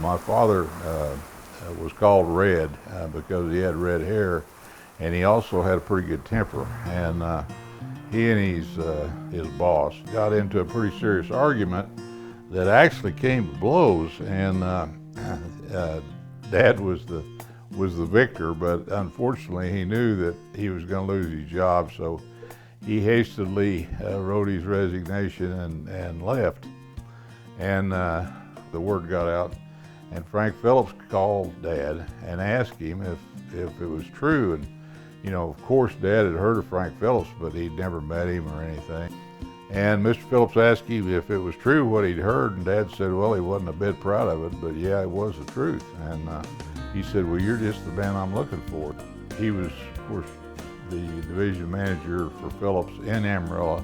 My father was called Red because he had red hair, and he also had a pretty good temper. And he and his boss got into a pretty serious argument that actually came to blows. And Dad was the victor, but unfortunately he knew that he was going to lose his job, so he hastily wrote his resignation and left. And the word got out, and Frank Phillips called Dad and asked him if it was true. And of course, Dad had heard of Frank Phillips, but he'd never met him or anything. And Mr. Phillips asked him if it was true what he'd heard, and Dad said, well, he wasn't a bit proud of it, but yeah, it was the truth. And he said, well, you're just the man I'm looking for. He was, of course, the division manager for Phillips in Amarillo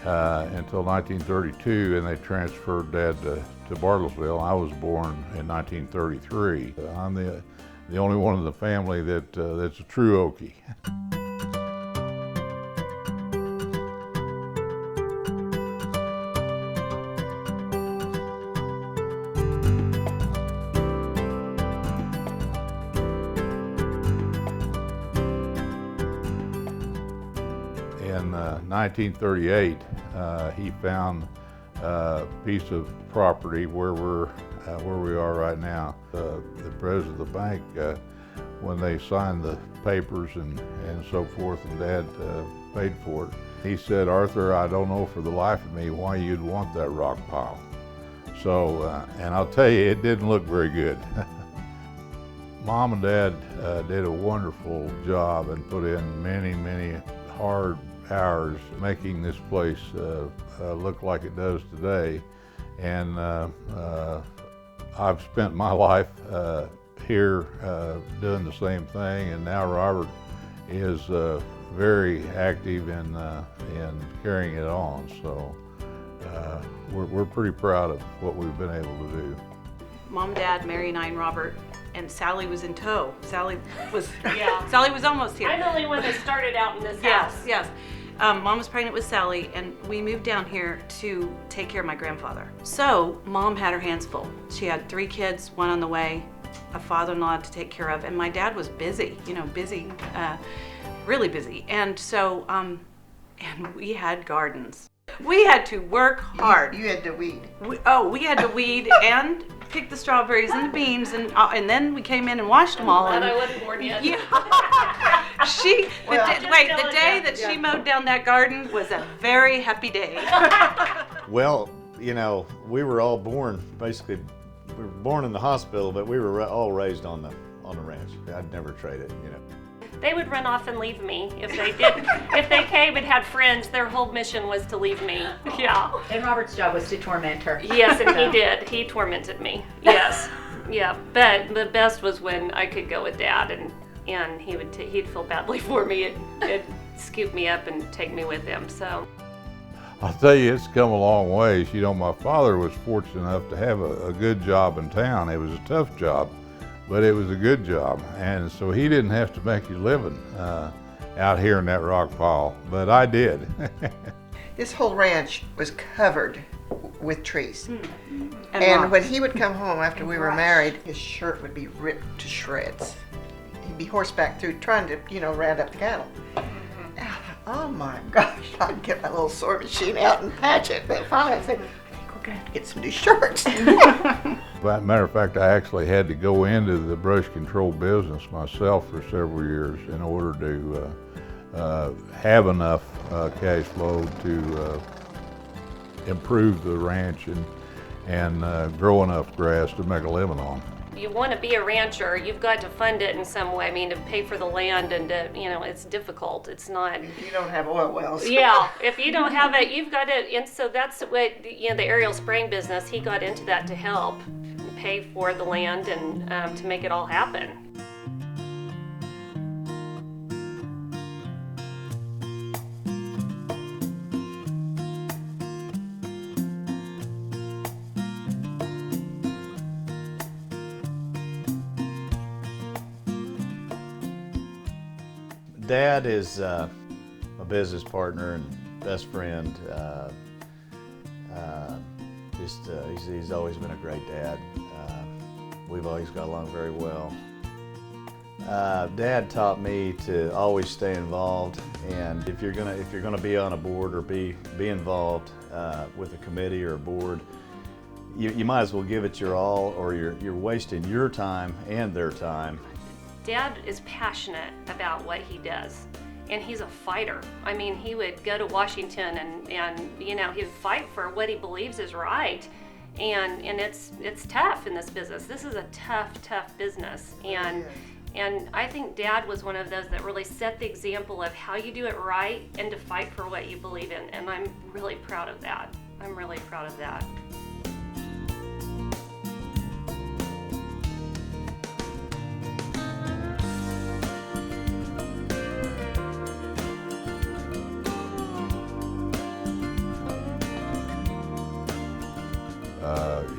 until 1932, and they transferred Dad to Bartlesville. I was born in 1933. I'm the only one in the family that's a true Okie. In 1938, he found a piece of property where we are right now. The president of the bank, when they signed the papers and so forth, and Dad paid for it, he said, Arthur, I don't know for the life of me why you'd want that rock pile. So, and I'll tell you, it didn't look very good. Mom and Dad did a wonderful job and put in many, many hard hours making this place look like it does today. And I've spent my life here doing the same thing, and now Robert is very active in carrying it on. So we're pretty proud of what we've been able to do. Mom, Dad, Mary, and I, and Robert, and Sally was in tow. Sally was Sally was almost here. I'm the only one that started out in this house. Yes. Mom was pregnant with Sally, and we moved down here to take care of my grandfather. So Mom had her hands full. She had 3 kids, one on the way, a father-in-law to take care of, and my dad was busy, really busy. And so, and we had gardens. We had to work hard. You had to weed. We had to weed and pick the strawberries and the beans, and then we came in and washed them all. And I wasn't born yet. Yeah. The day that she mowed down that garden was a very happy day. Well, we were all born, basically, we were born in the hospital, but we were all raised on the ranch. I'd never trade it, They would run off and leave me if they did. If they came and had friends, their whole mission was to leave me. Yeah. And Robert's job was to torment her. Yes, and he did. He tormented me. Yes. Yeah. But the best was when I could go with Dad, and he'd feel badly for me and scoop me up and take me with him. So. I'll tell you, it's come a long ways. My father was fortunate enough to have a good job in town. It was a tough job, but it was a good job, and so he didn't have to make his living out here in that rock pile, but I did. This whole ranch was covered with trees. And when he would come home after we were married, his shirt would be ripped to shreds. He'd be horseback through trying to, round up the cattle. Oh my gosh, I'd get my little sewing machine out and patch it. But finally I'd say, I think we're going to have to get some new shirts. Matter of fact, I actually had to go into the brush control business myself for several years in order to have enough cash flow to improve the ranch and grow enough grass to make a living on. You want to be a rancher, you've got to fund it in some way. I mean, to pay for the land, and it's difficult. It's not. If you don't have oil wells. Yeah, if you don't have it, you've got to. And so that's what the aerial spraying business. He got into that to help pay for the land and to make it all happen. Dad is a business partner and best friend. He's always been a great dad. We've always got along very well. Dad taught me to always stay involved, and if you're gonna be on a board or be involved with a committee or a board, you might as well give it your all, or you're wasting your time and their time. Dad is passionate about what he does, and he's a fighter. I mean, he would go to Washington and you know, he'd fight for what he believes is right. And it's tough in this business. This is a tough business. And I think Dad was one of those that really set the example of how you do it right and to fight for what you believe in. And I'm really proud of that. I'm really proud of that.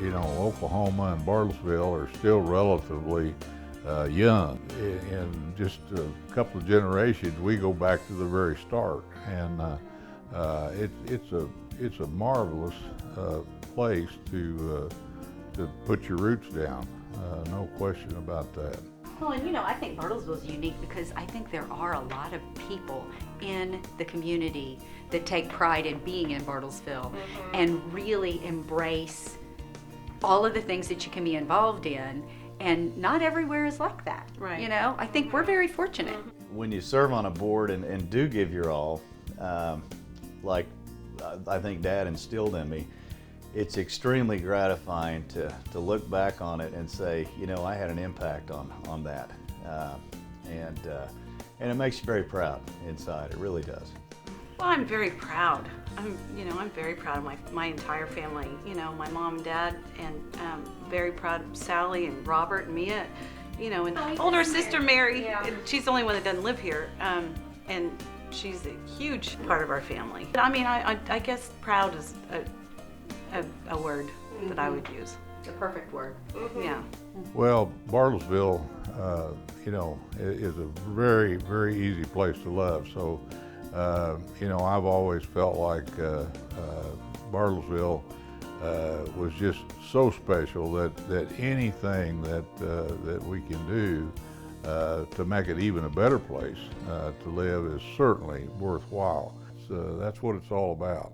You know, Oklahoma and Bartlesville are still relatively young. In just a couple of generations, we go back to the very start, and it's a marvelous place to put your roots down. No question about that. Well, and you know, I think Bartlesville's unique because I think there are a lot of people in the community that take pride in being in Bartlesville and really embrace all of the things that you can be involved in, and not everywhere is like that. Right. You know, I think we're very fortunate. When you serve on a board and do give your all, like I think Dad instilled in me, it's extremely gratifying to look back on it and say, you know, I had an impact on that, and it makes you very proud inside. It really does. Well, I'm very proud. I'm very proud of my entire family. You know, my mom and dad, and very proud of Sally and Robert and Mia. You know, and older sister Mary. Yeah. And she's the only one that doesn't live here, and she's a huge part of our family. I mean, I guess proud is a word that I would use. The perfect word. Yeah. Well, Bartlesville, you know, is a very, very easy place to love. So, you know, I've always felt like Bartlesville was just so special that anything that we can do to make it even a better place to live is certainly worthwhile. So that's what it's all about.